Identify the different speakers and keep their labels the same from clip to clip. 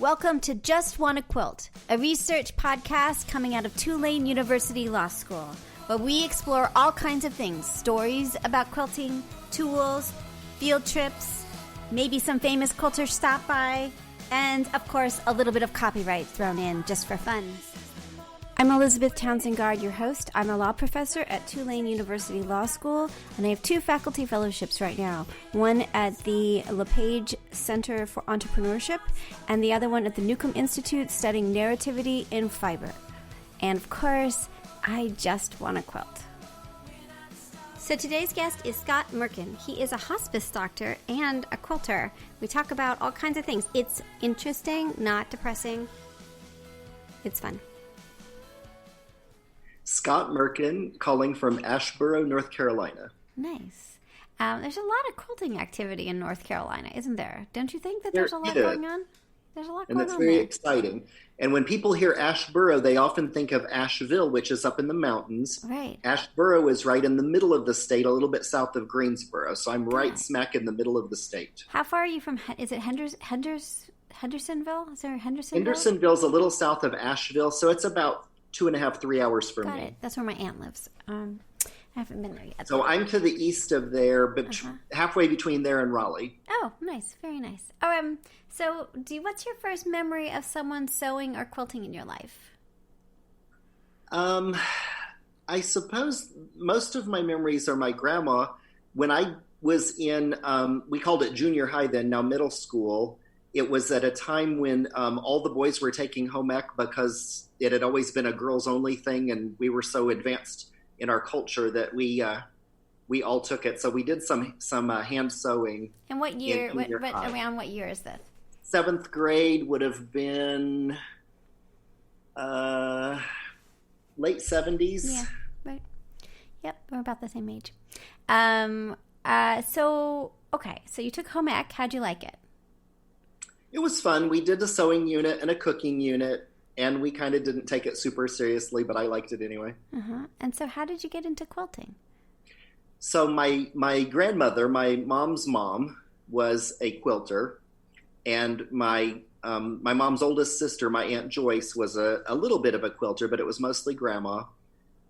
Speaker 1: Welcome to JustWannaQuilt, a research podcast coming out of Tulane University Law School, where we explore all kinds of things, stories about quilting, tools, field trips, maybe some famous quilters stop by, and, of course, a little bit of copyright thrown in just for fun. I'm Elizabeth Townsend-Gard, your host. I'm a law professor at Tulane University Law School, and I have 2 faculty fellowships right now. One at the LePage Center for Entrepreneurship, and the other one at the Newcomb Institute studying narrativity in fiber. And of course, I just want to quilt. So today's guest is Scott Murkin. He is a hospice doctor and a quilter. We talk about all kinds of things. It's interesting, not depressing. It's fun.
Speaker 2: Scott Murkin, calling from Asheboro, North Carolina.
Speaker 1: Nice. There's a lot of quilting activity in North Carolina, isn't there? Don't you think that there's a lot going on? There's a lot going on.
Speaker 2: And that's very exciting. And when people hear Asheboro, they often think of Asheville, which is up in the mountains.
Speaker 1: Right.
Speaker 2: Asheboro is right in the middle of the state, a little bit south of Greensboro. So I'm right smack in the middle of the state.
Speaker 1: How far are you from, is it Hendersonville? Is there Hendersonville?
Speaker 2: Hendersonville's a little south of Asheville, so it's about 2.5, 3 hours from me.
Speaker 1: Got it. That's where my aunt lives. I haven't been there yet.
Speaker 2: So I'm to the east of there, but halfway between there and Raleigh.
Speaker 1: Oh, nice. Very nice. So what's your first memory of someone sewing or quilting in your life?
Speaker 2: I suppose most of my memories are my grandma. When I was in, we called it junior high then, now middle school, it was at a time when all the boys were taking home ec because it had always been a girls-only thing, and we were so advanced in our culture that we all took it. So we did some hand sewing.
Speaker 1: And what year? Around what year is this?
Speaker 2: 7th grade would have been late 70s.
Speaker 1: Yeah, right. Yep, we're about the same age. So you took home ec. How'd you like it?
Speaker 2: It was fun. We did a sewing unit and a cooking unit, and we kind of didn't take it super seriously, but I liked it anyway.
Speaker 1: And so how did you get into quilting?
Speaker 2: So my grandmother, my mom's mom, was a quilter, and my mom's oldest sister, my Aunt Joyce, was a little bit of a quilter, but it was mostly grandma.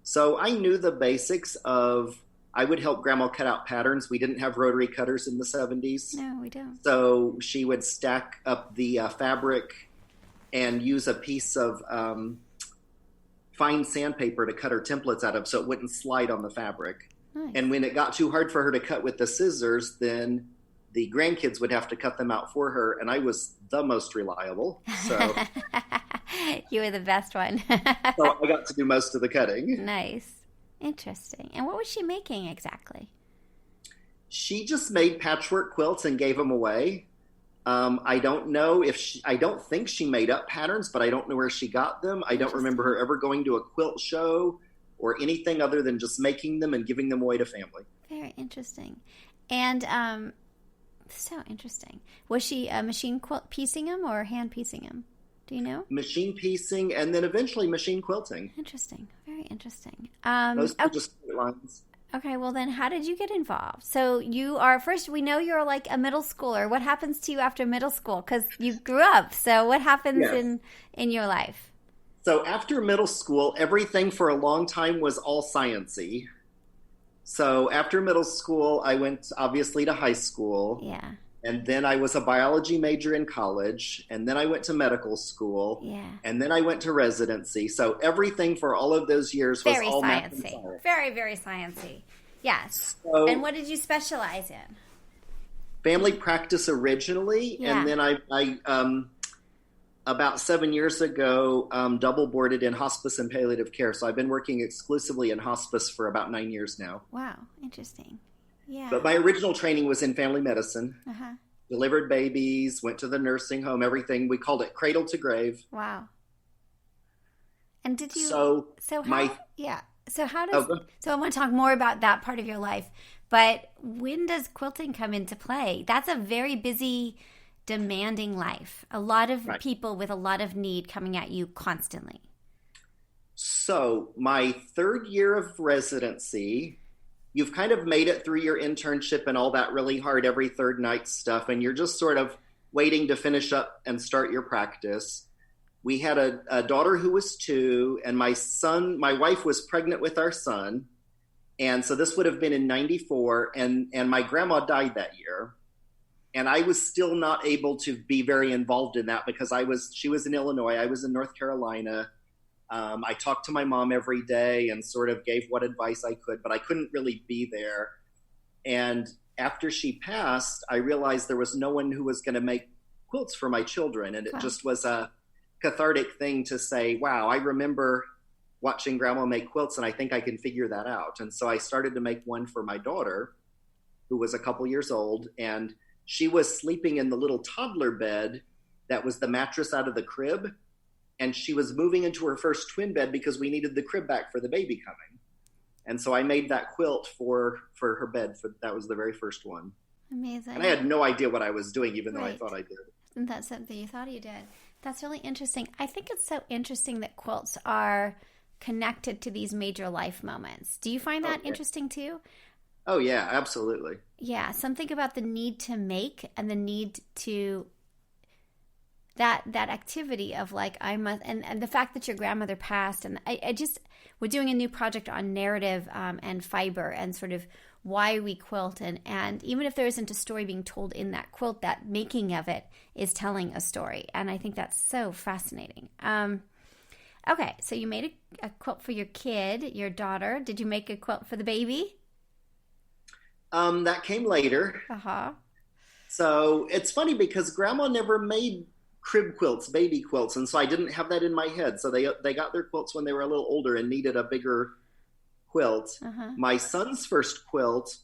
Speaker 2: So I knew the basics of, I would help grandma cut out patterns. We didn't have rotary cutters in the 70s.
Speaker 1: No, we don't.
Speaker 2: So she would stack up the fabric and use a piece of fine sandpaper to cut her templates out of so it wouldn't slide on the fabric.
Speaker 1: Nice.
Speaker 2: And when it got too hard for her to cut with the scissors, then the grandkids would have to cut them out for her, and I was the most reliable. So
Speaker 1: you were the best one.
Speaker 2: so I got to do most of the cutting.
Speaker 1: Nice. Interesting. And what was she making exactly?
Speaker 2: She just made patchwork quilts and gave them away. I don't know I don't think she made up patterns, but I don't know where she got them. I don't remember her ever going to a quilt show or anything other than just making them and giving them away to family.
Speaker 1: Very interesting. And so interesting. Was she machine piecing them or hand piecing them? Do you know?
Speaker 2: Machine piecing and then eventually machine quilting.
Speaker 1: Interesting. Very interesting.
Speaker 2: Those were just straight lines.
Speaker 1: Okay, well then how did you get involved? So you are, first we know you're like a middle schooler. What happens to you after middle school? Because you grew up. So what happens in your life?
Speaker 2: So after middle school, everything for a long time was all science-y. So after middle school, I went obviously to high school.
Speaker 1: Yeah.
Speaker 2: And then I was a biology major in college, and then I went to medical school, and then I went to residency. So everything for all of those years was all math and science.
Speaker 1: Very, very sciencey. Yes. So, and what did you specialize in?
Speaker 2: Family practice originally, and then I about 7 years ago, double boarded in hospice and palliative care. So I've been working exclusively in hospice for about 9 years now.
Speaker 1: Wow, interesting. Yeah.
Speaker 2: But my original training was in family medicine. Delivered babies, went to the nursing home, everything. We called it cradle to grave.
Speaker 1: Wow. And did you?
Speaker 2: So I
Speaker 1: want to talk more about that part of your life. But when does quilting come into play? That's a very busy, demanding life. A lot of people with a lot of need coming at you constantly.
Speaker 2: So my 3rd year of residency, you've kind of made it through your internship and all that really hard every third night stuff, and you're just sort of waiting to finish up and start your practice. We had a daughter who was 2, and my wife was pregnant with our son. And so this would have been in 94, and my grandma died that year. And I was still not able to be very involved in that because she was in Illinois, I was in North Carolina. I talked to my mom every day and sort of gave what advice I could, but I couldn't really be there. And after she passed, I realized there was no one who was going to make quilts for my children. And it just was a cathartic thing to say, wow, I remember watching grandma make quilts and I think I can figure that out. And so I started to make one for my daughter, who was a couple years old, and she was sleeping in the little toddler bed that was the mattress out of the crib. And she was moving into her first twin bed because we needed the crib back for the baby coming. And so I made that quilt for her bed. That was the very first one.
Speaker 1: Amazing.
Speaker 2: And I had no idea what I was doing, even though I thought I did.
Speaker 1: Isn't that something you thought you did? That's really interesting. I think it's so interesting that quilts are connected to these major life moments. Do you find that interesting too?
Speaker 2: Oh, yeah, absolutely.
Speaker 1: Yeah, something about the need to make and the need to that activity of like I must, and the fact that your grandmother passed, and we're doing a new project on narrative and fiber and sort of why we quilt, and even if there isn't a story being told in that quilt, that making of it is telling a story, and I think that's so fascinating. Okay, so you made a quilt for your kid, your daughter. Did you make a quilt for the baby?
Speaker 2: That came later. So it's funny because grandma never made crib quilts, baby quilts, and so I didn't have that in my head. So they got their quilts when they were a little older and needed a bigger quilt. My son's first quilt,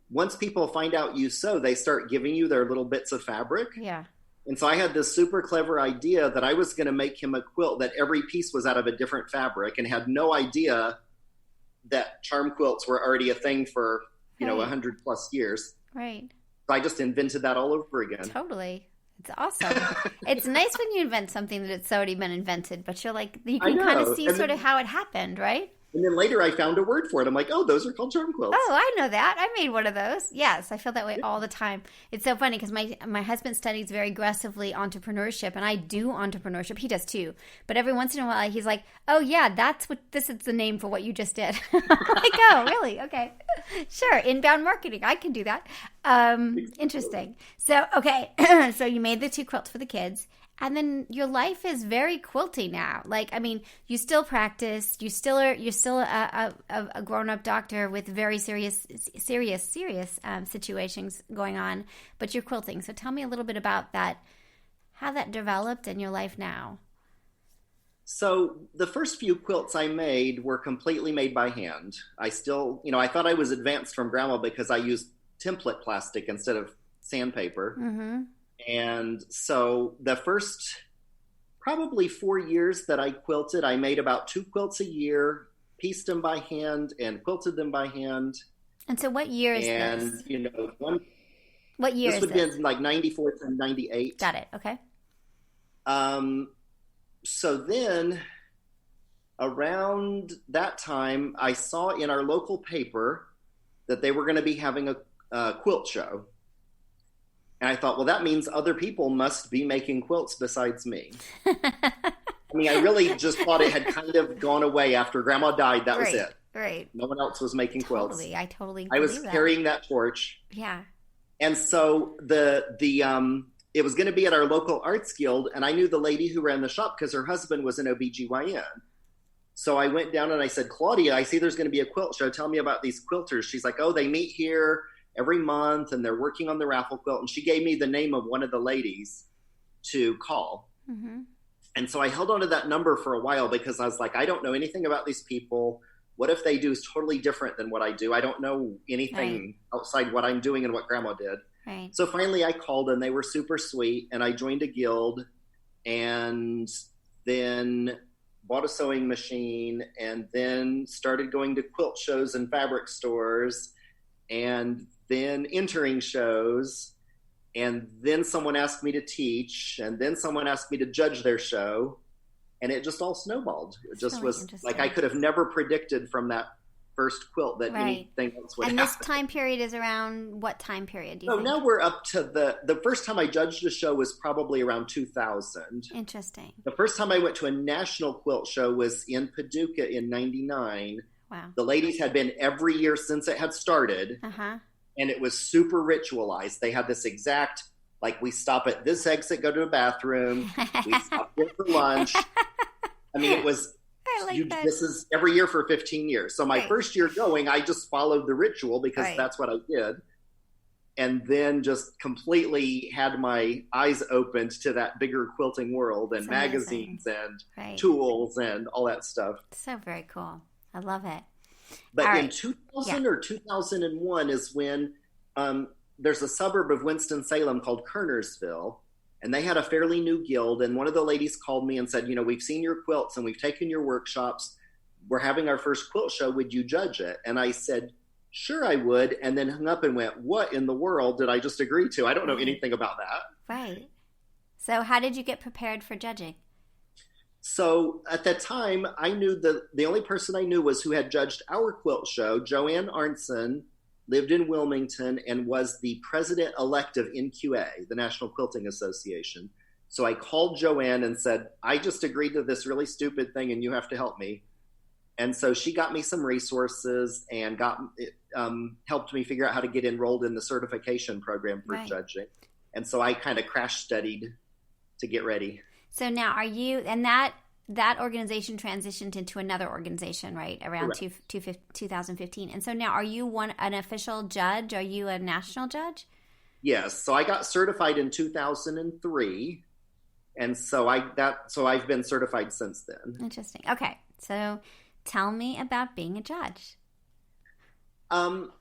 Speaker 2: once people find out you sew, they start giving you their little bits of fabric.
Speaker 1: Yeah.
Speaker 2: And so I had this super clever idea that I was going to make him a quilt that every piece was out of a different fabric, and had no idea that charm quilts were already a thing for 100 plus years.
Speaker 1: Right.
Speaker 2: So I just invented that all over again.
Speaker 1: Totally. It's awesome. It's nice when you invent something that it's already been invented, but you're like, you can kind of see sort of how it happened, right?
Speaker 2: And then later I found a word for it. I'm like, oh, those are called charm quilts.
Speaker 1: Oh, I know that. I made one of those. Yes, I feel that way all the time. It's so funny because my husband studies very aggressively entrepreneurship, and I do entrepreneurship. He does too. But every once in a while, he's like, oh, yeah, this is the name for what you just did. I'm like, oh, really? Okay. Sure. Inbound marketing. I can do that. Interesting. So, okay. So you made the 2 quilts for the kids. And then your life is very quilty now. Like, I mean, you still practice. You're still a grown-up doctor with very serious situations going on. But you're quilting. So tell me a little bit about that, how that developed in your life now.
Speaker 2: So the first few quilts I made were completely made by hand. I still, I thought I was advanced from grandma because I used template plastic instead of sandpaper. Mm-hmm. And so the first probably 4 years that I quilted, I made about 2 quilts a year, pieced them by hand and quilted them by hand.
Speaker 1: And so what year is this?
Speaker 2: And,
Speaker 1: what year is this?
Speaker 2: This would be like 94 to 98.
Speaker 1: Got it. Okay.
Speaker 2: So then around that time, I saw in our local paper that they were going to be having a quilt show. And I thought, well, that means other people must be making quilts besides me. I mean, I really just thought it had kind of gone away after grandma died. That was it.
Speaker 1: Right.
Speaker 2: No one else was making quilts.
Speaker 1: I totally
Speaker 2: I was carrying that torch.
Speaker 1: Yeah.
Speaker 2: And so it was going to be at our local arts guild, and I knew the lady who ran the shop because her husband was an OBGYN. So I went down and I said, Claudia, I see there's going to be a quilt show. Tell me about these quilters. She's like, oh, they meet here every month and they're working on the raffle quilt. And she gave me the name of one of the ladies to call. Mm-hmm. And so I held on to that number for a while because I was like, I don't know anything about these people. What if they do is totally different than what I do? I don't know anything outside what I'm doing and what grandma did.
Speaker 1: Right.
Speaker 2: So finally I called and they were super sweet, and I joined a guild and then bought a sewing machine and then started going to quilt shows and fabric stores and then entering shows, and then someone asked me to teach, and then someone asked me to judge their show, and it just all snowballed. It just was like I could have never predicted from that first quilt that anything else would
Speaker 1: happen. And this time period is around what time period do you think?
Speaker 2: Now we're up to the first time I judged a show was probably around 2000.
Speaker 1: Interesting.
Speaker 2: The first time I went to a national quilt show was in Paducah in 99.
Speaker 1: Wow.
Speaker 2: The ladies had been every year since it had started.
Speaker 1: Uh-huh.
Speaker 2: And it was super ritualized. They had this exact, like, we stop at this exit, go to a bathroom. We stop here for lunch. I mean, it was, this is every year for 15 years. So my first year going, I just followed the ritual because that's what I did. And then just completely had my eyes opened to that bigger quilting world and magazines and tools and all that stuff.
Speaker 1: So very cool. I love it.
Speaker 2: But in 2000 or 2001 is when there's a suburb of Winston-Salem called Kernersville, and they had a fairly new guild. And one of the ladies called me and said, we've seen your quilts and we've taken your workshops. We're having our first quilt show. Would you judge it? And I said, sure, I would. And then hung up and went, what in the world did I just agree to? I don't know anything about that.
Speaker 1: Right. So how did you get prepared for judging?
Speaker 2: So at that time, I knew the only person I knew was who had judged our quilt show. Joanne Arnson lived in Wilmington and was the president-elect of NQA, the National Quilting Association. So I called Joanne and said, I just agreed to this really stupid thing and you have to help me. And so she got me some resources and helped me figure out how to get enrolled in the certification program for judging. And so I kind of crash studied to get ready. So
Speaker 1: now are you, and that organization transitioned into another organization, right, around 2015. And so now are you an official judge? Are you a national judge?
Speaker 2: Yes. So I got certified in 2003. And so I've been certified since then.
Speaker 1: Interesting. Okay. So tell me about being a judge.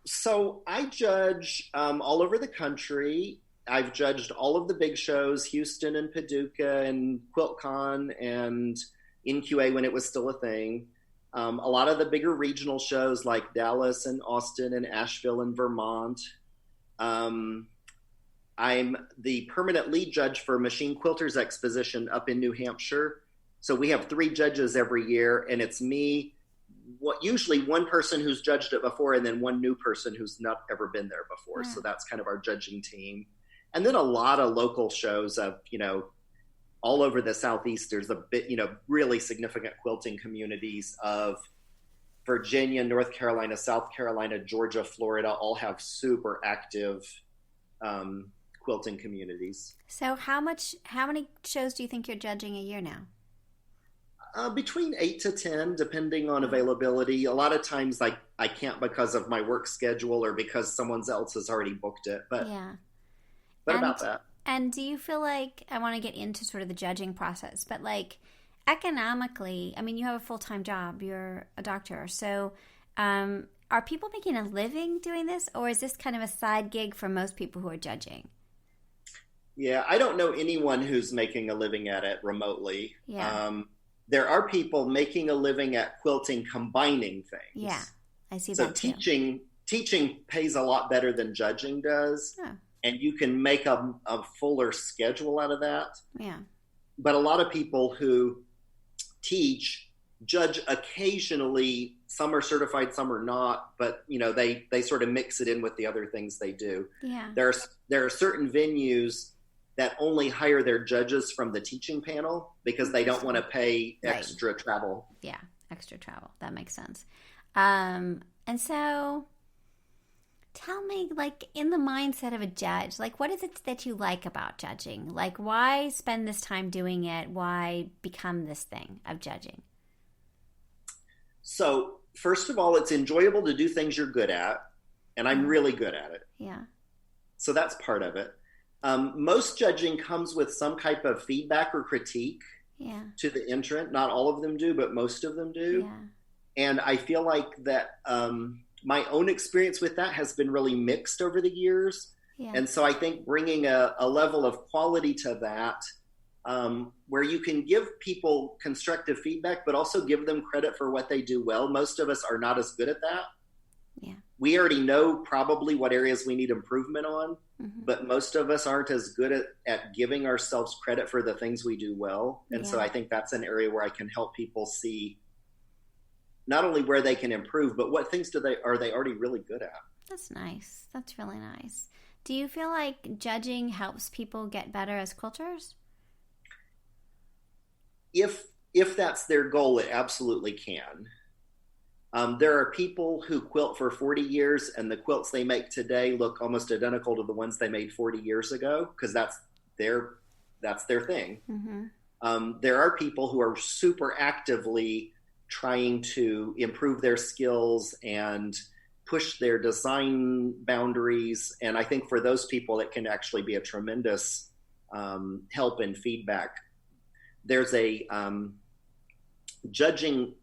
Speaker 2: So I judge all over the country. I've judged all of the big shows, Houston and Paducah and QuiltCon and NQA when it was still a thing. A lot of the bigger regional shows like Dallas and Austin and Asheville and Vermont. I'm the permanent lead judge for Machine Quilters Exposition up in New Hampshire. So we have 3 judges every year, and it's me, usually one person who's judged it before and then one new person who's not ever been there before. So that's kind of our judging team. And then a lot of local shows of, all over the Southeast. There's a bit, really significant quilting communities of Virginia, North Carolina, South Carolina, Georgia, Florida, all have super active quilting communities.
Speaker 1: So how many shows do you think you're judging a year now?
Speaker 2: Between 8 to 10, depending on availability. A lot of times I can't because of my work schedule or because someone else has already booked it. But about that.
Speaker 1: And do you feel like, I want to get into sort of the judging process, but like economically, I mean, you have a full-time job, you're a doctor. So are people making a living doing this, or is this kind of a side gig for most people who are judging?
Speaker 2: Yeah, I don't know anyone who's making a living at it remotely. Yeah. There are people making a living at quilting, combining things. Yeah,
Speaker 1: I see that too.
Speaker 2: So teaching pays a lot better than judging does. Yeah. And you can make a fuller schedule out of that. Yeah. But a lot of people who teach judge occasionally. Some are certified, some are not. But, they sort of mix it in with the other things they do. Yeah. There are certain venues that only hire their judges from the teaching panel because they don't want to pay extra travel.
Speaker 1: Yeah, extra travel. That makes sense. And so tell me, like, in the mindset of a judge, like, what is it that you like about judging? Like, why spend this time doing it? Why become this thing of judging?
Speaker 2: So, first of all, it's enjoyable to do things you're good at, and I'm really good at it. Yeah. So that's part of it. Most judging comes with some type of feedback or critique to the entrant. Not all of them do, but most of them do. Yeah. And I feel like that my own experience with that has been really mixed over the years. Yeah. And so I think bringing a level of quality to that, where you can give people constructive feedback, but also give them credit for what they do well. Most of us are not as good at that. Yeah. We already know probably what areas we need improvement on, but most of us aren't as good at giving ourselves credit for the things we do well. And so I think that's an area where I can help people see not only where they can improve, but what things are they already really good at.
Speaker 1: That's nice. That's really nice. Do you feel like judging helps people get better as quilters?
Speaker 2: If that's their goal, it absolutely can. There are people who quilt for 40 years, and the quilts they make today look almost identical to the ones they made 40 years ago, because that's their thing. Mm-hmm. There are people who are super actively trying to improve their skills and push their design boundaries. And I think for those people, it can actually be a tremendous help and feedback. There's a judging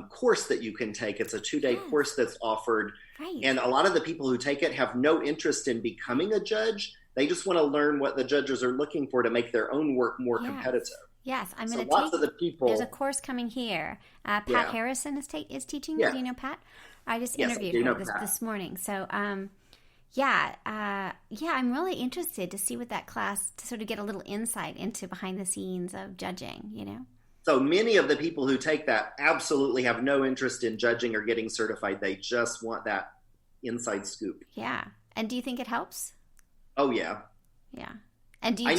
Speaker 2: course that you can take. It's a 2-day course that's offered. Right. And a lot of the people who take it have no interest in becoming a judge. They just want to learn what the judges are looking for to make their own work more competitive.
Speaker 1: Yes, I'm going to
Speaker 2: lots of the people.
Speaker 1: There's a course coming here. Pat Harrison is teaching. Yeah. Do you know Pat? I just interviewed her this morning. So, I'm really interested to see what that class, to sort of get a little insight into behind the scenes of judging,
Speaker 2: So many of the people who take that absolutely have no interest in judging or getting certified. They just want that inside scoop.
Speaker 1: Yeah. And do you think it helps?
Speaker 2: Oh, yeah.
Speaker 1: Yeah. And do you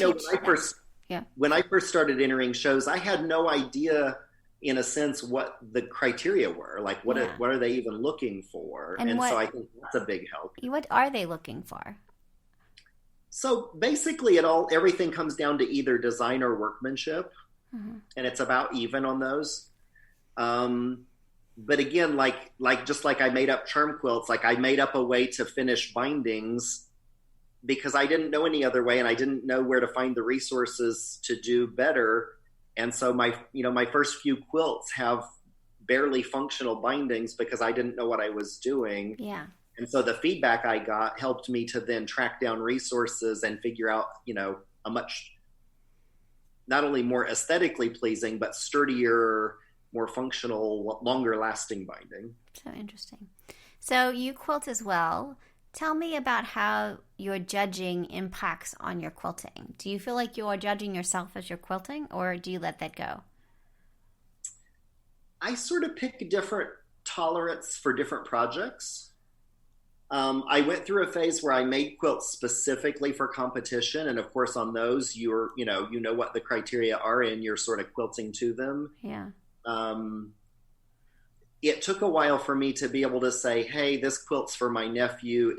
Speaker 2: when I first started entering shows, I had no idea, in a sense, what the criteria were. Like, what are they even looking for? And so I think that's a big help.
Speaker 1: What are they looking for?
Speaker 2: So basically, everything comes down to either design or workmanship. Mm-hmm. And it's about even on those. But again, just like I made up charm quilts, like I made up a way to finish bindings because I didn't know any other way, and I didn't know where to find the resources to do better. And so my first few quilts have barely functional bindings because I didn't know what I was doing.
Speaker 1: Yeah.
Speaker 2: And so the feedback I got helped me to then track down resources and figure out, a much not only more aesthetically pleasing, but sturdier, more functional, longer lasting binding.
Speaker 1: So interesting. So you quilt as well. Tell me about how your judging impacts on your quilting. Do you feel like you are judging yourself as you're quilting, or do you let that go?
Speaker 2: I sort of pick different tolerance for different projects. I went through a phase where I made quilts specifically for competition. And of course, on those, you know what the criteria are and you're sort of quilting to them.
Speaker 1: Yeah.
Speaker 2: It took a while for me to be able to say, hey, this quilt's for my nephew.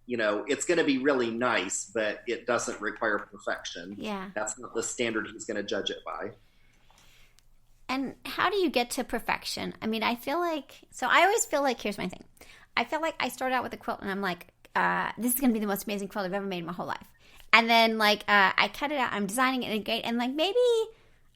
Speaker 2: It's going to be really nice, but it doesn't require perfection.
Speaker 1: Yeah.
Speaker 2: That's not the standard he's going to judge it by.
Speaker 1: And how do you get to perfection? I mean, I always feel like, here's my thing. I feel like I started out with a quilt and I'm like, this is going to be the most amazing quilt I've ever made in my whole life. And then I cut it out, I'm designing it in a gate, and maybe,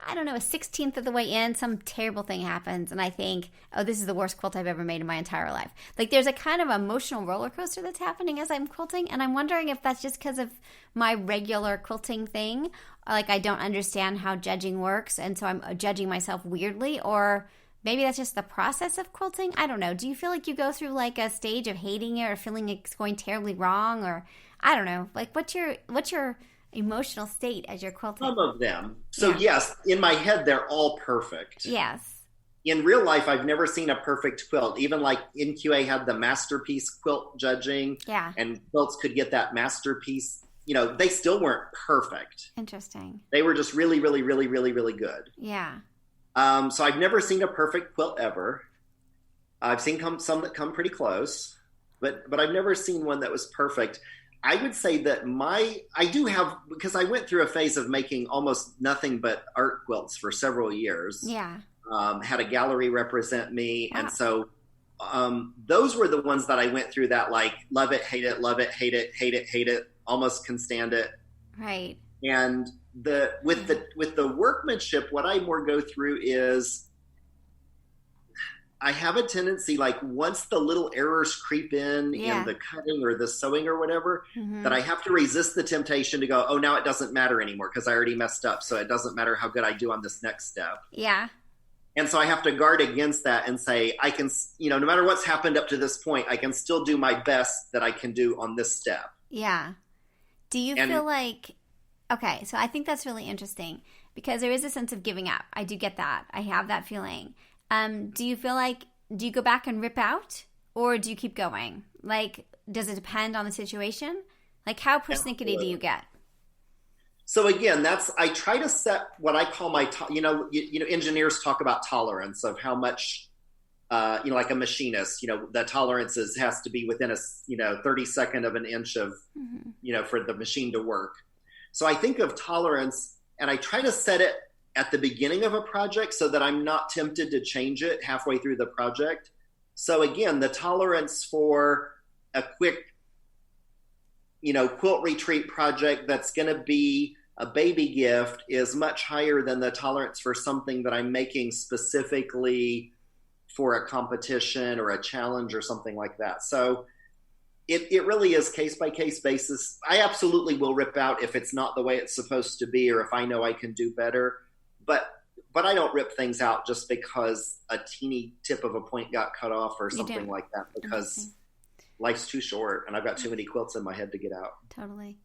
Speaker 1: I don't know, a 16th of the way in, some terrible thing happens, and I think, oh, this is the worst quilt I've ever made in my entire life. There's a kind of emotional roller coaster that's happening as I'm quilting, and I'm wondering if that's just because of my regular quilting thing. I don't understand how judging works, and so I'm judging myself weirdly, or maybe that's just the process of quilting. I don't know. Do you feel like you go through a stage of hating it or feeling it's going terribly wrong, or I don't know. What's your emotional state as you're quilting?
Speaker 2: Some of them. So yes, in my head, they're all perfect.
Speaker 1: Yes.
Speaker 2: In real life, I've never seen a perfect quilt. Even NQA had the masterpiece quilt judging.
Speaker 1: Yeah.
Speaker 2: And quilts could get that masterpiece. They still weren't perfect.
Speaker 1: Interesting.
Speaker 2: They were just really, really, really, really, really good.
Speaker 1: Yeah.
Speaker 2: So I've never seen a perfect quilt ever. I've seen some that come pretty close, but I've never seen one that was perfect. I would say that I do have, because I went through a phase of making almost nothing but art quilts for several years.
Speaker 1: Yeah.
Speaker 2: Had a gallery represent me.
Speaker 1: Wow.
Speaker 2: And so those were the ones that I went through that love it, hate it, hate it, almost can stand it.
Speaker 1: Right.
Speaker 2: And with the workmanship, what I more go through is I have a tendency, once the little errors creep in the cutting or the sewing or whatever, mm-hmm. that I have to resist the temptation to go, oh, now it doesn't matter anymore because I already messed up. So it doesn't matter how good I do on this next step.
Speaker 1: Yeah.
Speaker 2: And so I have to guard against that and say, I can, no matter what's happened up to this point, I can still do my best that I can do on this step.
Speaker 1: Yeah. Do you feel okay, so I think that's really interesting because there is a sense of giving up. I do get that. I have that feeling. Do you feel like do you go back and rip out, or do you keep going? Like, does it depend on the situation? Like, how persnickety do you get?
Speaker 2: So again, I try to set what I call my, engineers talk about tolerance of how much, like a machinist, the tolerance has to be within a, 32nd of an inch of, for the machine to work. So I think of tolerance, and I try to set it at the beginning of a project so that I'm not tempted to change it halfway through the project. So again, the tolerance for a quick, quilt retreat project that's going to be a baby gift is much higher than the tolerance for something that I'm making specifically for a competition or a challenge or something like that. So it really is case by case basis. I absolutely will rip out if it's not the way it's supposed to be, or if I know I can do better, but I don't rip things out just because a teeny tip of a point got cut off or something like that, because life's too short and I've got too many quilts in my head to get out.
Speaker 1: Totally.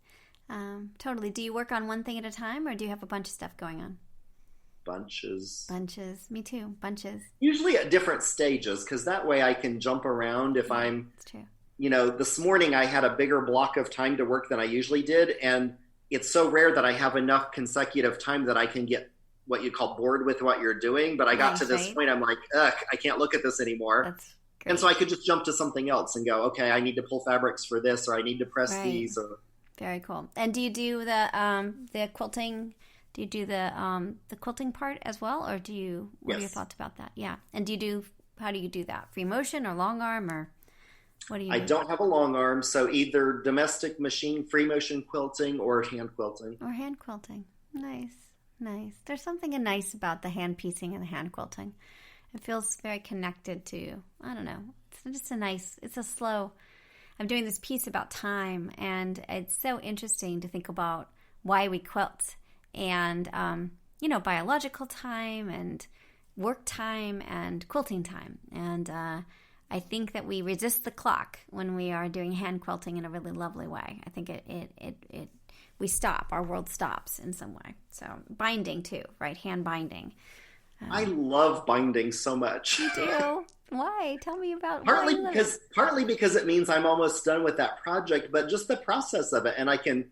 Speaker 1: Totally. Do you work on one thing at a time, or do you have a bunch of stuff going on?
Speaker 2: Bunches.
Speaker 1: Me too. Bunches.
Speaker 2: Usually at different stages, because that way I can jump around if I'm,
Speaker 1: It's true.
Speaker 2: This morning I had a bigger block of time to work than I usually did. And it's so rare that I have enough consecutive time that I can get what you call bored with what you're doing. But I got to this point, I'm like, ugh, I can't look at this anymore.
Speaker 1: That's great.
Speaker 2: And so I could just jump to something else and go, okay, I need to pull fabrics for this, or I need to press these. Or
Speaker 1: very cool. And do you do the quilting? Do you do the quilting part as well, or what are your thoughts about that? Yeah. And how do you do that? Free motion or long arm, or what do you do?
Speaker 2: I don't have a long arm, so either domestic machine, free motion quilting, or hand quilting.
Speaker 1: Nice. There's something nice about the hand piecing and the hand quilting. It feels very connected to, I don't know, it's a slow, I'm doing this piece about time, and it's so interesting to think about why we quilt, and, biological time and work time and quilting time. And I think that we resist the clock when we are doing hand quilting in a really lovely way. I think we stop, our world stops in some way. So binding too, right? Hand binding.
Speaker 2: I love binding so much.
Speaker 1: You do? Why? Tell me about
Speaker 2: partly because it means I'm almost done with that project, but just the process of it. And I can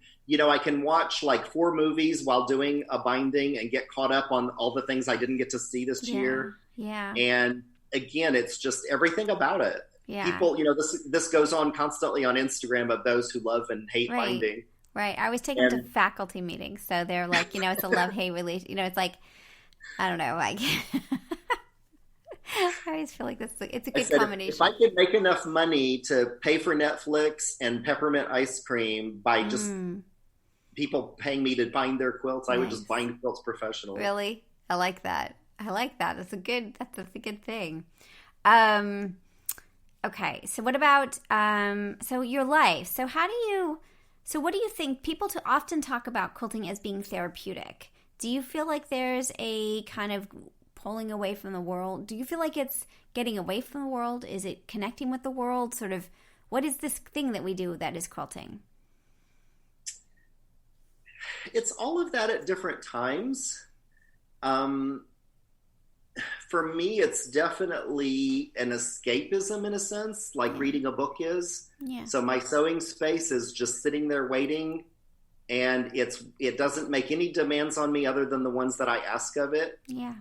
Speaker 2: watch like 4 movies while doing a binding and get caught up on all the things I didn't get to see this year.
Speaker 1: Yeah.
Speaker 2: And again, it's just everything about it.
Speaker 1: Yeah.
Speaker 2: People, this goes on constantly on Instagram of those who love and hate binding.
Speaker 1: Right. I always take them to faculty meetings. So they're like, it's a love-hate relation. It's like, I don't know, like, I always feel like it's a good combination.
Speaker 2: If I could make enough money to pay for Netflix and peppermint ice cream by just people paying me to bind their quilts, I would just bind quilts professionally.
Speaker 1: Really? I like that. That's a good thing. Okay. So what about, so your life? So what do you think? People often talk about quilting as being therapeutic. Do you feel like there's a kind of pulling away from the world? Do you feel like it's getting away from the world? Is it connecting with the world? Sort of, what is this thing that we do that is quilting?
Speaker 2: It's all of that at different times. For me, it's definitely an escapism in a sense, like reading a book is.
Speaker 1: Yeah. So
Speaker 2: my sewing space is just sitting there waiting, and it doesn't make any demands on me other than the ones that I ask of it.
Speaker 1: Yeah.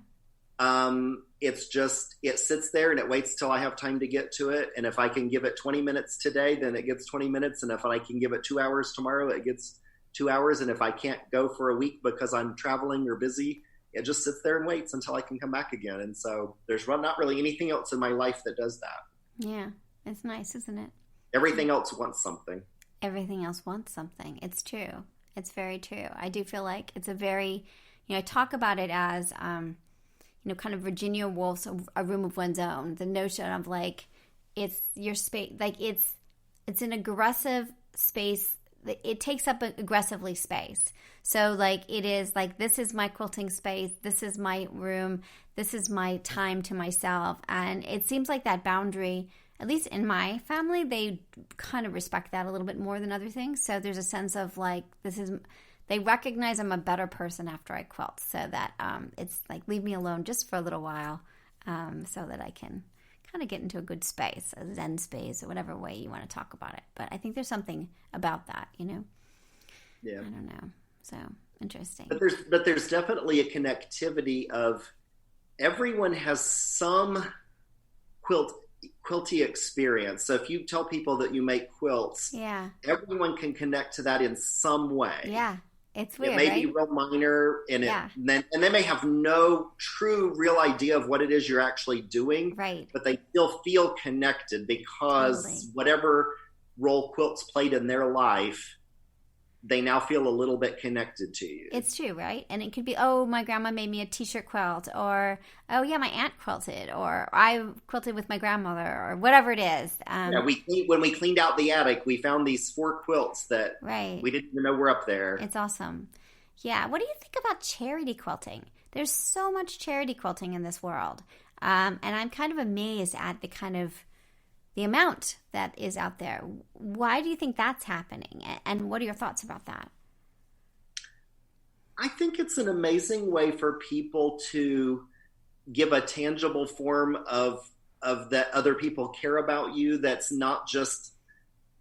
Speaker 2: It's just, it sits there and it waits till I have time to get to it. And if I can give it 20 minutes today, then it gets 20 minutes. And if I can give it 2 hours tomorrow, it gets 2 hours. And if I can't go for a week because I'm traveling or busy, it just sits there and waits until I can come back again. And so there's not really anything else in my life that does that.
Speaker 1: Yeah. It's nice, isn't it?
Speaker 2: Everything else wants something.
Speaker 1: Everything else wants something. It's true. It's very true. I do feel like it's a very, I talk about it as, kind of Virginia Woolf's A Room of One's Own. The notion of like, it's your space, like it's an aggressive space. It takes up aggressively space. So like it is like, this is my quilting space. This is my room. This is my time to myself. And it seems like that boundary, at least in my family, they kind of respect that a little bit more than other things. So there's a sense of like, they recognize I'm a better person after I quilt. So that it's like, leave me alone just for a little while so that I can kind of get into a good space, a Zen space, or whatever way you want to talk about it. But I think there's something about that,
Speaker 2: Yeah.
Speaker 1: I don't know. So interesting.
Speaker 2: But there's definitely a connectivity of everyone has some quilty experience. So if you tell people that you make quilts, everyone can connect to that in some way.
Speaker 1: Yeah. It's weird,
Speaker 2: it may
Speaker 1: right?
Speaker 2: be real minor, and they may have no true real idea of what it is you're actually doing,
Speaker 1: right?
Speaker 2: But they still feel connected because whatever role quilts played in their life, they now feel a little bit connected to you.
Speaker 1: It's true, right? And it could be, oh, my grandma made me a t-shirt quilt, or, oh, yeah, my aunt quilted, or I quilted with my grandmother, or whatever it is.
Speaker 2: When we cleaned out the attic, we found these 4 quilts that we didn't even know were up there.
Speaker 1: It's awesome. Yeah. What do you think about charity quilting? There's so much charity quilting in this world. And I'm kind of amazed at the amount that is out there. Why do you think that's happening? And what are your thoughts about that?
Speaker 2: I think it's an amazing way for people to give a tangible form of that other people care about you. That's not just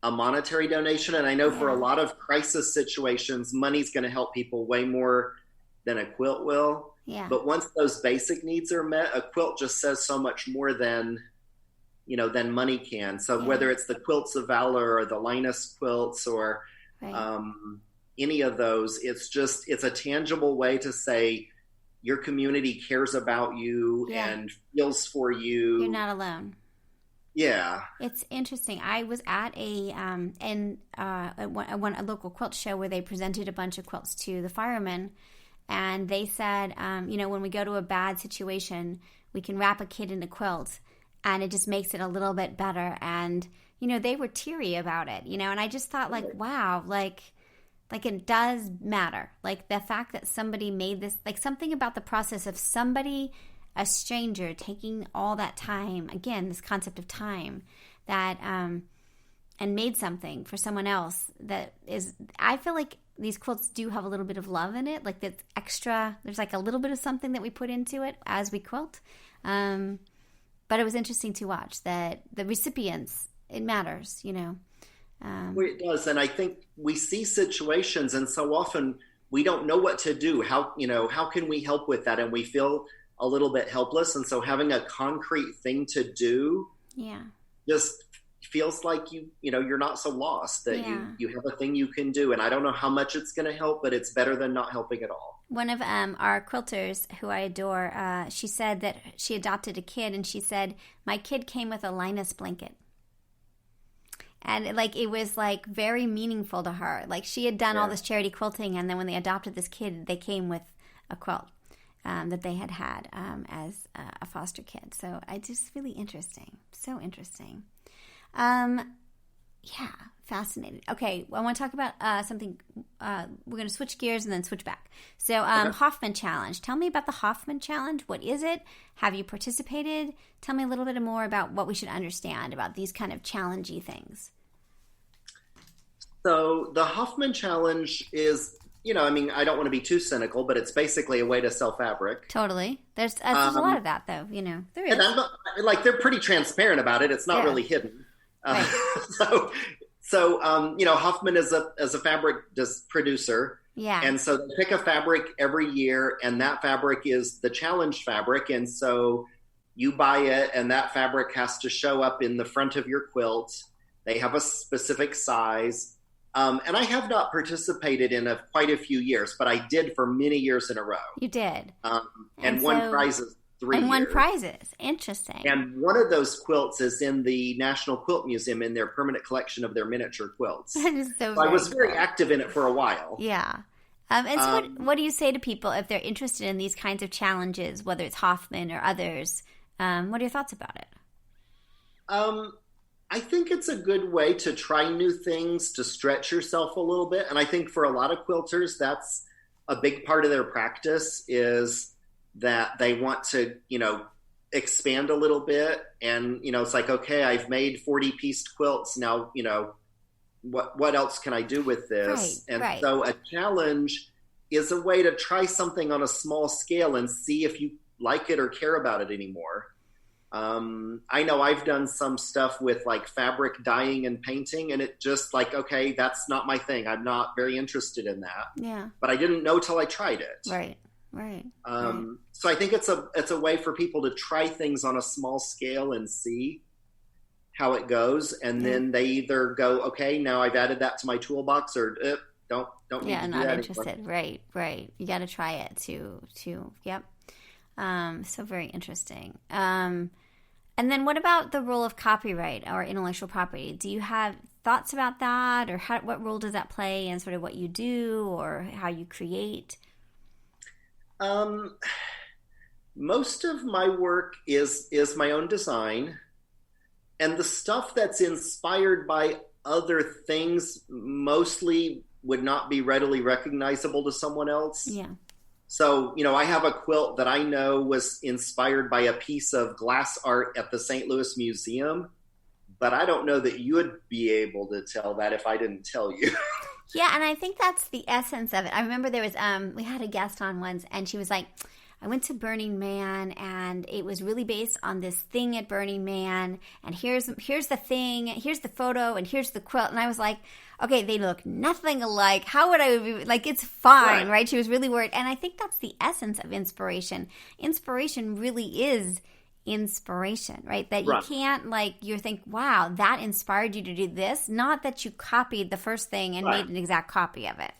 Speaker 2: a monetary donation. And I know for a lot of crisis situations, money's going to help people way more than a quilt will.
Speaker 1: Yeah.
Speaker 2: But once those basic needs are met, a quilt just says so much more than money can. So whether it's the Quilts of Valor or the Linus quilts or any of those, it's a tangible way to say your community cares about you and feels for you.
Speaker 1: You're not alone.
Speaker 2: Yeah.
Speaker 1: It's interesting. I was at a local quilt show where they presented a bunch of quilts to the firemen, and they said, when we go to a bad situation, we can wrap a kid in a quilt, and it just makes it a little bit better. And, they were teary about it, and I just thought wow, it does matter. Like the fact that somebody made this, something about the process of somebody, a stranger, taking all that time, again, this concept of time, that, and made something for someone else that is, I feel like these quilts do have a little bit of love in it. That's extra, there's a little bit of something that we put into it as we quilt. But it was interesting to watch that the recipients, it matters, Well,
Speaker 2: it does. And I think we see situations, and so often we don't know what to do. How can we help with that? And we feel a little bit helpless. And so having a concrete thing to do just feels like you're not so lost, that you have a thing you can do. And I don't know how much it's going to help, but it's better than not helping at all.
Speaker 1: One of our quilters, who I adore, she said that she adopted a kid, and she said, my kid came with a Linus blanket. And it was very meaningful to her. She had done all this charity quilting, and then when they adopted this kid, they came with a quilt that they had as a foster kid. So it's just really interesting. So interesting. Fascinated. Okay, I want to talk about something. We're going to switch gears and then switch back. So, Hoffman Challenge. Tell me about the Hoffman Challenge. What is it? Have you participated? Tell me a little bit more about what we should understand about these kind of challengey things.
Speaker 2: So, the Hoffman Challenge is, I don't want to be too cynical, but it's basically a way to sell fabric.
Speaker 1: Totally. There's a lot of that, though. There is.
Speaker 2: And they're pretty transparent about it. It's not really hidden.
Speaker 1: Right.
Speaker 2: So Hoffman is a fabric producer.
Speaker 1: Yeah.
Speaker 2: And so they pick a fabric every year, and that fabric is the challenge fabric. And so you buy it, and that fabric has to show up in the front of your quilt. They have a specific size. And I have not participated in quite a few years, but I did for many years in a row.
Speaker 1: You did.
Speaker 2: And won prizes 3 years.
Speaker 1: And won prizes. Interesting.
Speaker 2: And one of those quilts is in the National Quilt Museum in their permanent collection of their miniature quilts.
Speaker 1: That is so
Speaker 2: I was very active in it for a while.
Speaker 1: Yeah. And so what do you say to people if they're interested in these kinds of challenges, whether it's Hoffman or others? What are your thoughts about it?
Speaker 2: I think it's a good way to try new things, to stretch yourself a little bit. And I think for a lot of quilters, that's a big part of their practice, is that they want to, expand a little bit. And, it's okay, I've made 40-pieced quilts. Now, what else can I do with this? So a challenge is a way to try something on a small scale and see if you like it or care about it anymore. I know I've done some stuff with like fabric dyeing and painting, and it just like, okay, that's not my thing. I'm not very interested in that.
Speaker 1: Yeah.
Speaker 2: But I didn't know till I tried it.
Speaker 1: Right. Right.
Speaker 2: So I think it's a way for people to try things on a small scale and see how it goes, and then they either go, okay, now I've added that to my toolbox, or don't need to do
Speaker 1: I'm not
Speaker 2: that
Speaker 1: interested.
Speaker 2: anymore.
Speaker 1: Right. You got to try it to yep. So very interesting. And then what about the role of copyright or intellectual property? Do you have thoughts about that, or what role does that play in sort of what you do or how you create?
Speaker 2: Most of my work is my own design, and the stuff that's inspired by other things mostly would not be readily recognizable to someone else.
Speaker 1: Yeah.
Speaker 2: So, I have a quilt that I know was inspired by a piece of glass art at the St. Louis Museum, but I don't know that you would be able to tell that if I didn't tell you.
Speaker 1: Yeah, and I think that's the essence of it. I remember there was we had a guest on once, and she was like, I went to Burning Man, and it was really based on this thing at Burning Man, and here's the thing, here's the photo, and here's the quilt. And I was like, okay, they look nothing alike. How would I be, like, it's fine, right? She was really worried. And I think that's the essence of inspiration. Inspiration really is inspiration, right? That you can't, like, you think, wow, that inspired you to do this. Not that you copied the first thing and made an exact copy of it.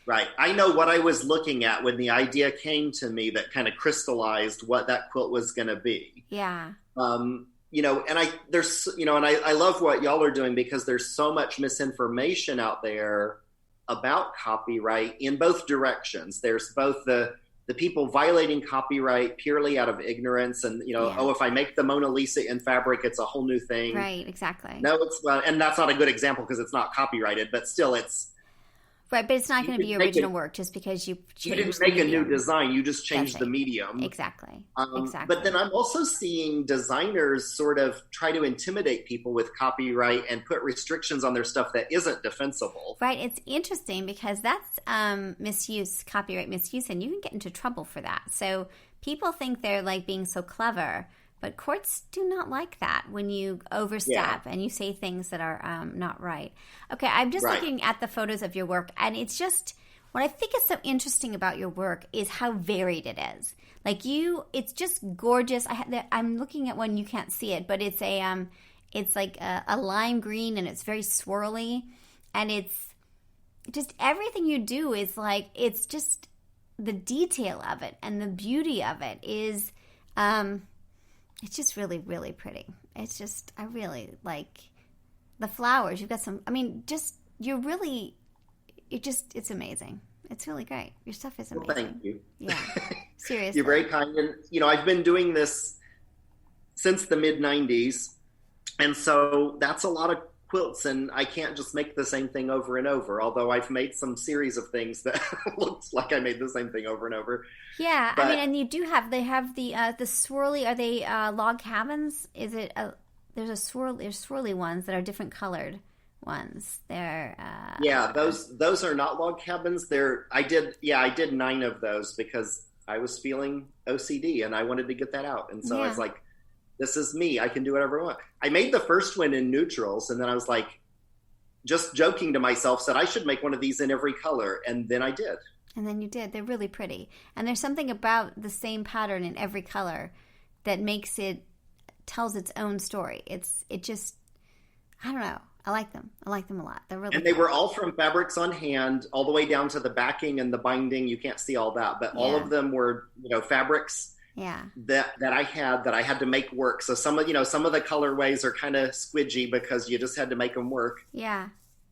Speaker 2: Right. I know what I was looking at when the idea came to me that kind of crystallized what that quilt was going to be.
Speaker 1: Yeah.
Speaker 2: And I love what y'all are doing, because there's so much misinformation out there about copyright in both directions. There's both the people violating copyright purely out of ignorance, and if I make the Mona Lisa in fabric, it's a whole new thing.
Speaker 1: Right. Exactly.
Speaker 2: No, and that's not a good example because it's not copyrighted, but still it's.
Speaker 1: Right, but it's not going to be your original work just because you
Speaker 2: didn't make a new design. You just changed the medium.
Speaker 1: Exactly.
Speaker 2: But then I'm also seeing designers sort of try to intimidate people with copyright and put restrictions on their stuff that isn't defensible.
Speaker 1: Right. It's interesting because that's misuse, copyright misuse, and you can get into trouble for that. So people think they're like being so clever, but courts do not like that when you overstep and you say things that are not right. Okay, I'm just looking at the photos of your work, and it's just what I think is so interesting about your work is how varied it is. Like it's just gorgeous. I'm looking at one, you can't see it, but it's like a lime green, and it's very swirly, and it's just everything you do is like, it's just the detail of it and the beauty of it is. It's just really, really pretty. It's just, I really like the flowers. You've got some, it's amazing. It's really great. Your stuff is amazing.
Speaker 2: Well, thank you.
Speaker 1: Yeah, seriously.
Speaker 2: You're very kind. And, I've been doing this since the mid-90s. And so that's a lot of quilts, and I can't just make the same thing over and over, although I've made some series of things that looks like I made the same thing over and over.
Speaker 1: Yeah, and you do have, they have the swirly, are they log cabins? Is it, there's swirly ones that are different colored ones. They're those are not log cabins. I did 9 of those because I was feeling OCD and I wanted to get that out, and so I was like, this is me. I can do whatever I want. I made the first one in neutrals, and then I was like, just joking to myself, said I should make one of these in every color, and then I did. And then you did. They're really pretty. And there's something about the same pattern in every color that tells its own story. It just, I don't know. I like them. I like them a lot. They're really
Speaker 2: And they were all from fabrics on hand, all the way down to the backing and the binding. You can't see all that, but all of them were, fabrics.
Speaker 1: Yeah.
Speaker 2: That I had to make work. So some of the colorways are kind of squidgy because you just had to make them work.
Speaker 1: Yeah.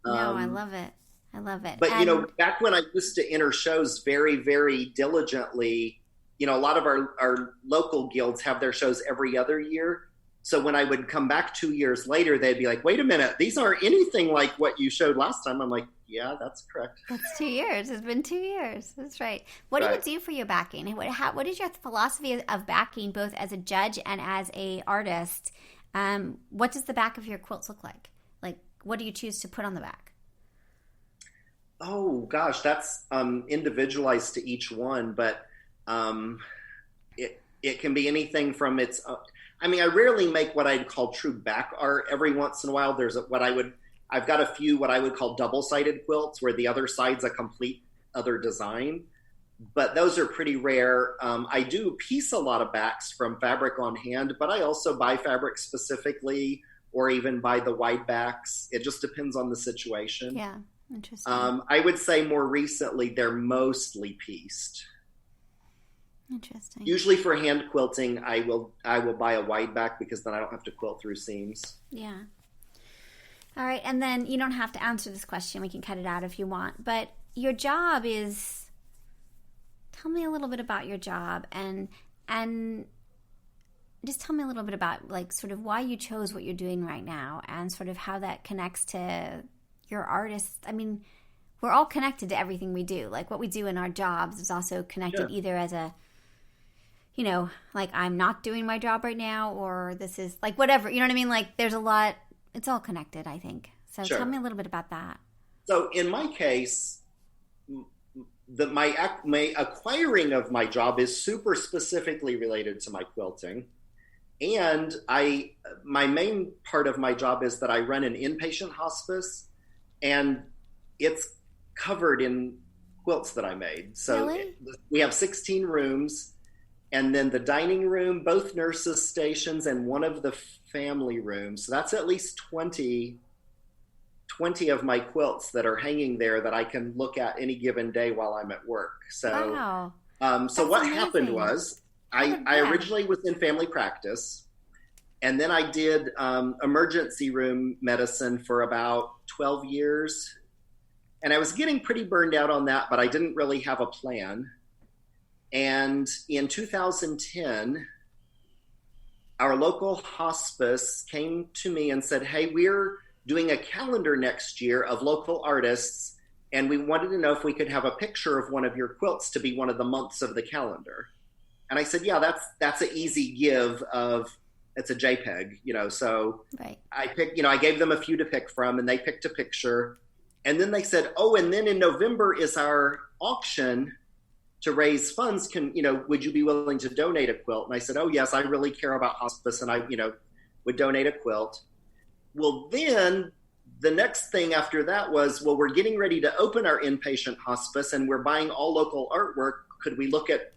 Speaker 1: No, I love it.
Speaker 2: But back when I used to enter shows very, very diligently, a lot of our local guilds have their shows every other year. So when I would come back 2 years later, they'd be like, wait a minute, these aren't anything like what you showed last time. I'm like, yeah, that's correct.
Speaker 1: That's 2 years. It's been 2 years. That's right. What do you do for your backing? What is your philosophy of backing, both as a judge and as a artist? What does the back of your quilts look like? Like, what do you choose to put on the back?
Speaker 2: Oh, gosh, that's individualized to each one. But It can be anything from I mean, I rarely make what I'd call true back art. Every once in a while, I've got a few what I would call double-sided quilts where the other side's a complete other design, but those are pretty rare. I do piece a lot of backs from fabric on hand, but I also buy fabric specifically or even buy the wide backs. It just depends on the situation.
Speaker 1: Yeah, interesting.
Speaker 2: I would say more recently, they're mostly pieced.
Speaker 1: Interesting.
Speaker 2: Usually for hand quilting, I will buy a wide back because then I don't have to quilt through seams.
Speaker 1: Yeah. All right, and then you don't have to answer this question. We can cut it out if you want. But your job is, tell me a little bit about your job and just tell me a little bit about like sort of why you chose what you're doing right now and sort of how that connects to your artist. I mean, we're all connected to everything we do. Like what we do in our jobs is also connected either as a, you know, like I'm not doing my job right now, or this is like whatever, you know what I mean? Like there's a lot, it's all connected, I think. So tell me a little bit about that.
Speaker 2: So in my case, my acquiring of my job is super specifically related to my quilting. And my main part of my job is that I run an inpatient hospice, and it's covered in quilts that I made. So
Speaker 1: really?
Speaker 2: We have 16 rooms. And then the dining room, both nurses' stations, and one of the family rooms. So that's at least 20 of my quilts that are hanging there that I can look at any given day while I'm at work. So,
Speaker 1: wow.
Speaker 2: So what happened was I originally was in family practice, and then I did emergency room medicine for about 12 years. And I was getting pretty burned out on that, but I didn't really have a plan. And in 2010, our local hospice came to me and said, hey, we're doing a calendar next year of local artists, and we wanted to know if we could have a picture of one of your quilts to be one of the months of the calendar. And I said, yeah, that's an easy give of, it's a JPEG, you know, so right. I gave them a few to pick from, and they picked a picture. And then they said, oh, and then in November is our auction to raise funds. Would you be willing to donate a quilt? And I said, oh yes, I really care about hospice, and I, would donate a quilt. Well, then the next thing after that was, well, we're getting ready to open our inpatient hospice and we're buying all local artwork. Could we look at,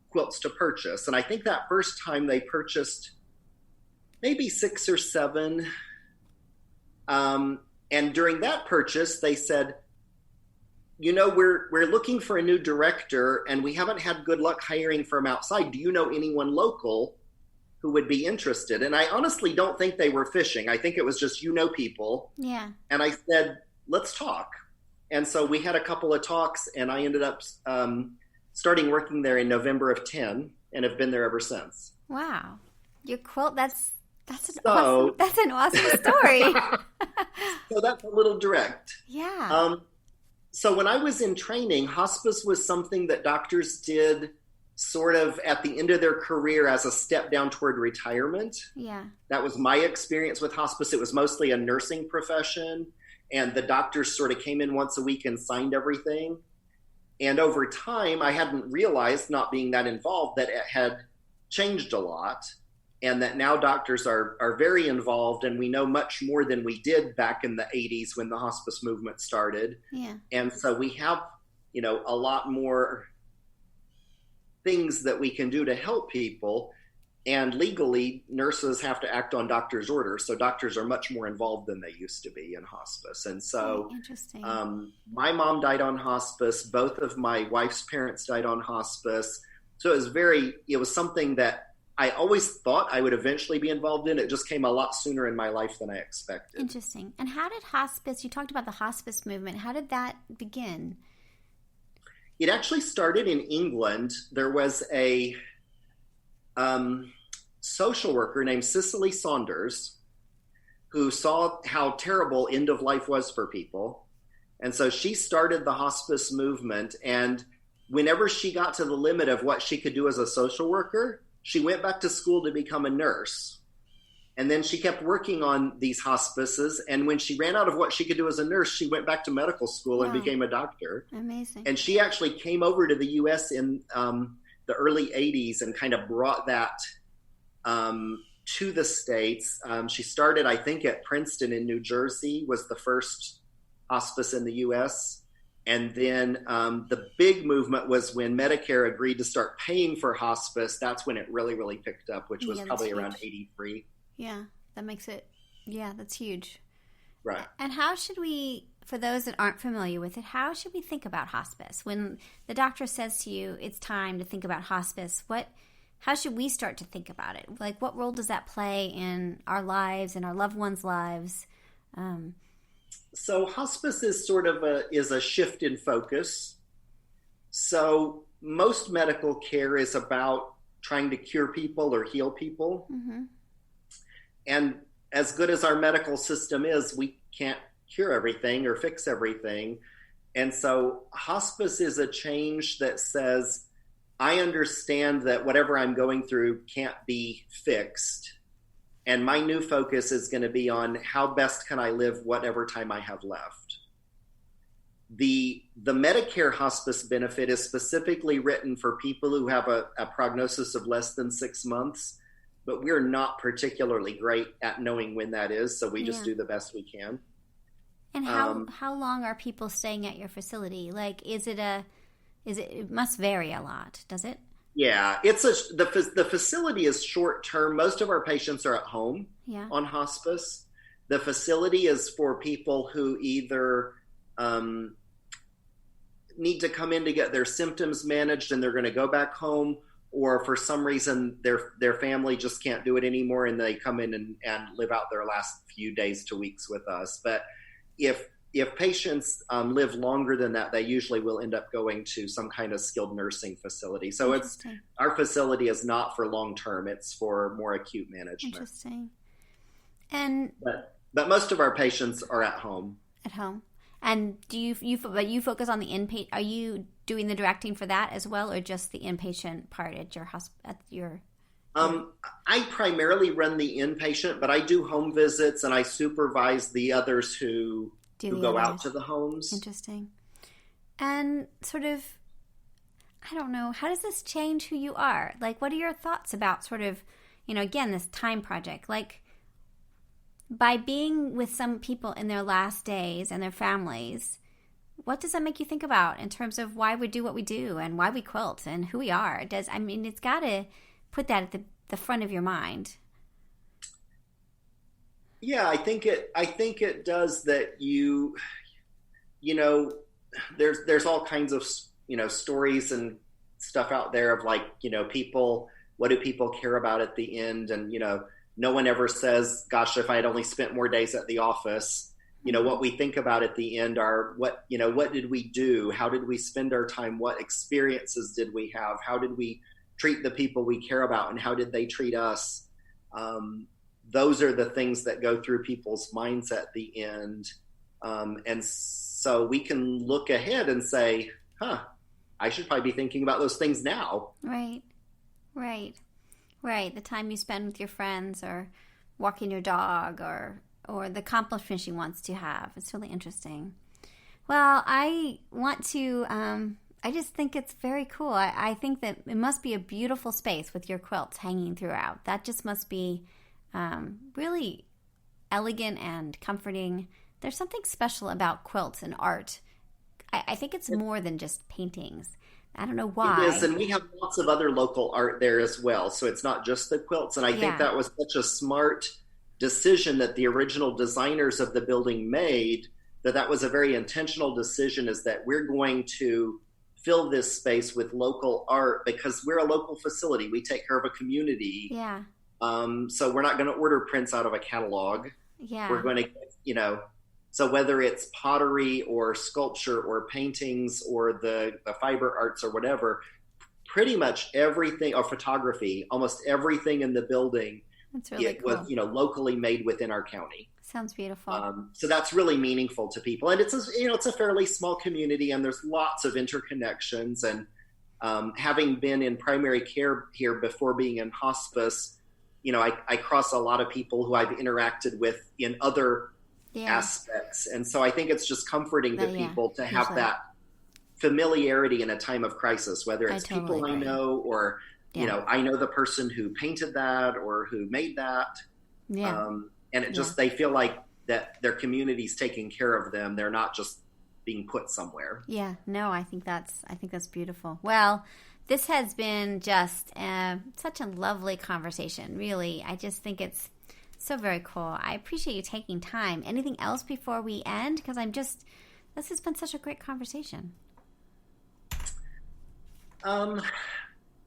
Speaker 2: quilts to purchase? And I think that first time they purchased maybe 6 or 7. And during that purchase, they said, we're looking for a new director and we haven't had good luck hiring from outside. Do you know anyone local who would be interested? And I honestly don't think they were fishing. I think it was just, people. Yeah. And I said, let's talk. And so we had a couple of talks, and I ended up starting working there in November of 10 and have been there ever since.
Speaker 1: Wow. Your quilt, that's an awesome story.
Speaker 2: So that's a little direct.
Speaker 1: Yeah.
Speaker 2: So when I was in training, hospice was something that doctors did sort of at the end of their career as a step down toward retirement.
Speaker 1: Yeah.
Speaker 2: That was my experience with hospice. It was mostly a nursing profession, and the doctors sort of came in once a week and signed everything. And over time, I hadn't realized, not being that involved, that it had changed a lot, and that now doctors are very involved, and we know much more than we did back in the 80s when the hospice movement started.
Speaker 1: Yeah.
Speaker 2: And so we have, a lot more things that we can do to help people. And legally, nurses have to act on doctors' orders. So doctors are much more involved than they used to be in hospice. And so
Speaker 1: interesting.
Speaker 2: My mom died on hospice. Both of my wife's parents died on hospice. So it was something that I always thought I would eventually be involved in. It just came a lot sooner in my life than I expected.
Speaker 1: Interesting. And how did hospice, you talked about the hospice movement, how did that begin?
Speaker 2: It actually started in England. There was a social worker named Cicely Saunders who saw how terrible end of life was for people. And so she started the hospice movement. And whenever she got to the limit of what she could do as a social worker, she went back to school to become a nurse. And then she kept working on these hospices. And when she ran out of what she could do as a nurse, she went back to medical school and became a doctor.
Speaker 1: Amazing.
Speaker 2: And she actually came over to the U.S. in the early 80s and kind of brought that to the States. She started, I think, at Princeton in New Jersey, was the first hospice in the U.S. And then the big movement was when Medicare agreed to start paying for hospice. That's when it really, really picked up, which was probably around 83.
Speaker 1: Yeah, that makes it, that's huge.
Speaker 2: Right.
Speaker 1: And how should we, for those that aren't familiar with it, how should we think about hospice? When the doctor says to you, it's time to think about hospice, how should we start to think about it? Like, what role does that play in our lives and our loved ones' lives?
Speaker 2: So hospice is sort of a shift in focus. So most medical care is about trying to cure people or heal people. Mm-hmm. And as good as our medical system is, we can't cure everything or fix everything. And so hospice is a change that says, I understand that whatever I'm going through can't be fixed. And my new focus is going to be on how best can I live whatever time I have left. The Medicare hospice benefit is specifically written for people who have a prognosis of less than 6 months, but we're not particularly great at knowing when that is, so we just do the best we can.
Speaker 1: And how long are people staying at your facility? Like, it must vary a lot, does it?
Speaker 2: Yeah, the facility is short term. Most of our patients are at home on hospice. The facility is for people who either need to come in to get their symptoms managed and they're going to go back home, or for some reason their family just can't do it anymore and they come in and live out their last few days to weeks with us. But if patients live longer than that, they usually will end up going to some kind of skilled nursing facility. So our facility is not for long term; it's for more acute management.
Speaker 1: Interesting. And
Speaker 2: but most of our patients are at home.
Speaker 1: At home. And do you focus on the inpatient? Are you doing the directing for that as well, or just the inpatient part at your?
Speaker 2: I primarily run the inpatient, but I do home visits and I supervise the others who go out to the homes.
Speaker 1: Interesting. And sort of, I don't know, how does this change who you are? Like, what are your thoughts about sort of, again, this time project? Like, by being with some people in their last days and their families, what does that make you think about in terms of why we do what we do and why we quilt and who we are? It's got to put that at the front of your mind.
Speaker 2: Yeah, I think it does that. There's all kinds of stories and stuff out there of like, people, what do people care about at the end? And no one ever says, gosh, if I had only spent more days at the office. What we think about at the end are what did we do? How did we spend our time? What experiences did we have? How did we treat the people we care about, and how did they treat us? Those are the things that go through people's minds at the end. And so we can look ahead and say, I should probably be thinking about those things now.
Speaker 1: Right. The time you spend with your friends or walking your dog or the accomplishments you want to have. It's really interesting. Well, I want to, I just think it's very cool. I think that it must be a beautiful space with your quilts hanging throughout. That just must be really elegant and comforting. There's something special about quilts and art. I think it's more than just paintings. I don't know why.
Speaker 2: It is, and we have lots of other local art there as well. So it's not just the quilts. And I think that was such a smart decision that the original designers of the building made, that was a very intentional decision, is that we're going to fill this space with local art because we're a local facility. We take care of a community.
Speaker 1: Yeah.
Speaker 2: So we're not going to order prints out of a catalog.
Speaker 1: Yeah.
Speaker 2: We're going to, so whether it's pottery or sculpture or paintings or the fiber arts or whatever, pretty much everything, or photography, almost everything in the building,
Speaker 1: that's really cool.
Speaker 2: was, locally made within our county.
Speaker 1: Sounds beautiful.
Speaker 2: So that's really meaningful to people. And it's a fairly small community and there's lots of interconnections. And having been in primary care here before being in hospice, I cross a lot of people who I've interacted with in other aspects. And so I think it's just comforting to people to have familiarity in a time of crisis, whether it's
Speaker 1: totally
Speaker 2: people I
Speaker 1: agree.
Speaker 2: know or,
Speaker 1: Yeah.
Speaker 2: you know, I know the person who painted that or who made that.
Speaker 1: Yeah.
Speaker 2: And it just, they feel like that their community's taking care of them. They're not just being put somewhere.
Speaker 1: Yeah. No, I think that's beautiful. Well, this has been just such a lovely conversation. Really, I just think it's so very cool. I appreciate you taking time. Anything else before we end? Because this has been such a great conversation.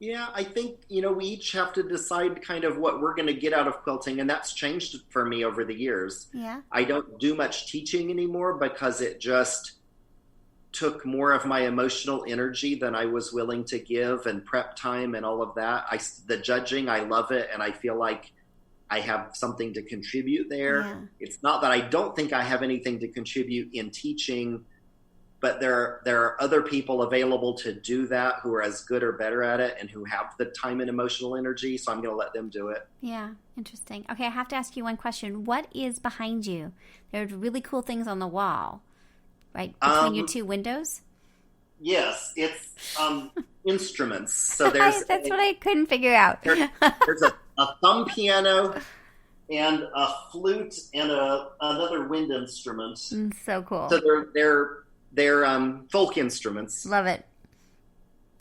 Speaker 2: Yeah, I think, you know, we each have to decide kind of what we're going to get out of quilting, and that's changed for me over the years.
Speaker 1: Yeah.
Speaker 2: I don't do much teaching anymore because it just took more of my emotional energy than I was willing to give, and prep time and all of that. The judging, I love it, and I feel like I have something to contribute there.
Speaker 1: Yeah.
Speaker 2: It's not that I don't think I have anything to contribute in teaching, but there are other people available to do that who are as good or better at it and who have the time and emotional energy, so I'm going to let them do it.
Speaker 1: Yeah, interesting. Okay, I have to ask you one question. What is behind you? There's really cool things on the wall, right, between your two windows?
Speaker 2: Yes, it's instruments. So there's
Speaker 1: That's what I couldn't figure out.
Speaker 2: there's a thumb piano and a flute and another wind instrument.
Speaker 1: So cool.
Speaker 2: So they're folk instruments.
Speaker 1: Love it.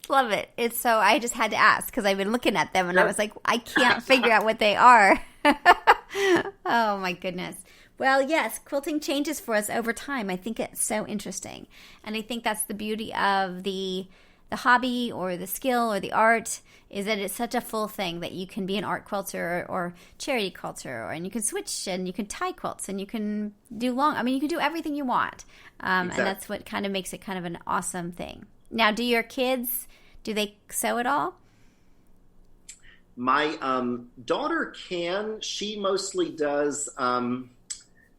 Speaker 1: Love it. It's so, I just had to ask because I've been looking at them and I was like, I can't figure out what they are. Oh my goodness. Well, yes, quilting changes for us over time. I think it's so interesting. And I think that's the beauty of the hobby or the skill or the art, is that it's such a full thing that you can be an art quilter or charity quilter, and you can switch and you can tie quilts and you can do you can do everything you want.
Speaker 2: Exactly.
Speaker 1: And that's what kind of makes it kind of an awesome thing. Now, do your kids, do they sew at all?
Speaker 2: My daughter can. She mostly does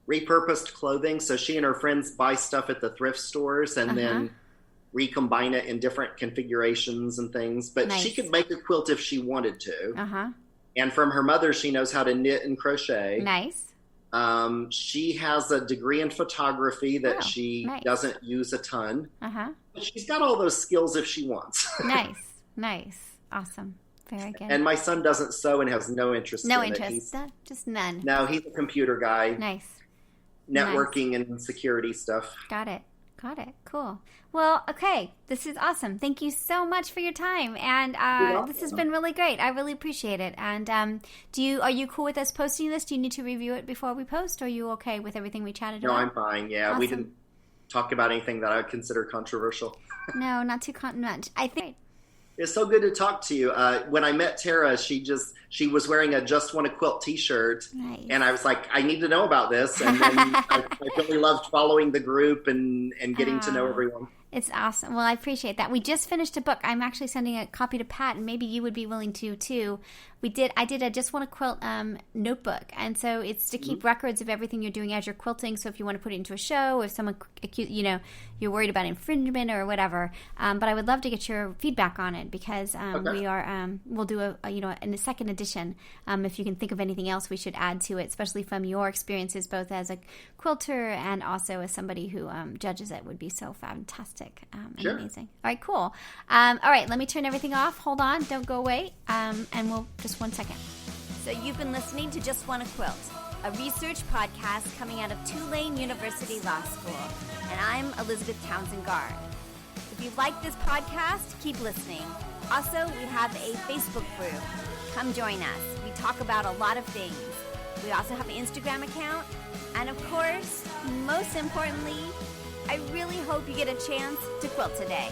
Speaker 2: repurposed clothing. So she and her friends buy stuff at the thrift stores and then recombine it in different configurations and things. But she could make a quilt if she wanted to. And from her mother, she knows how to knit and crochet.
Speaker 1: Nice.
Speaker 2: She has a degree in photography that she doesn't use a ton. But she's got all those skills if she wants.
Speaker 1: Nice. Awesome. Very good.
Speaker 2: And my son doesn't sew and has no interest in it.
Speaker 1: No interest? Just none?
Speaker 2: No, he's a computer guy.
Speaker 1: Nice.
Speaker 2: Networking and security stuff.
Speaker 1: Got it. Cool. Well, okay. This is awesome. Thank you so much for your time. And this has been really great. I really appreciate it. And are you cool with us posting this? Do you need to review it before we post? Or are you okay with everything we chatted about?
Speaker 2: No, I'm fine. Yeah,
Speaker 1: awesome.
Speaker 2: We didn't talk about anything that I would consider controversial.
Speaker 1: No, not too much. I think
Speaker 2: it's so good to talk to you. When I met Tara, she was wearing a JustWannaQuilt t-shirt.
Speaker 1: Nice.
Speaker 2: And I was like, I need to know about this. And then I really loved following the group and getting to know everyone.
Speaker 1: It's awesome. Well, I appreciate that. We just finished a book. I'm actually sending a copy to Pat, and maybe you would be willing to too. I did a JustWannaQuilt notebook, and so it's to keep records of everything you're doing as you're quilting. So if you want to put it into a show, if someone you're worried about infringement or whatever, but I would love to get your feedback on it because we'll do in the second edition. If you can think of anything else we should add to it, especially from your experiences both as a quilter and also as somebody who judges it, would be so fantastic and amazing. All right, cool. All right, let me turn everything off. Hold on, don't go away, and we'll just 1 second. So you've been listening to Just Wanna Quilt, a research podcast coming out of Tulane University Law School, and I'm Elizabeth Townsend Gard. If you like this podcast, keep listening. Also, we have a Facebook group. Come join us. We talk about a lot of things. We also have an Instagram account, and of course, most importantly, I really hope you get a chance to quilt today.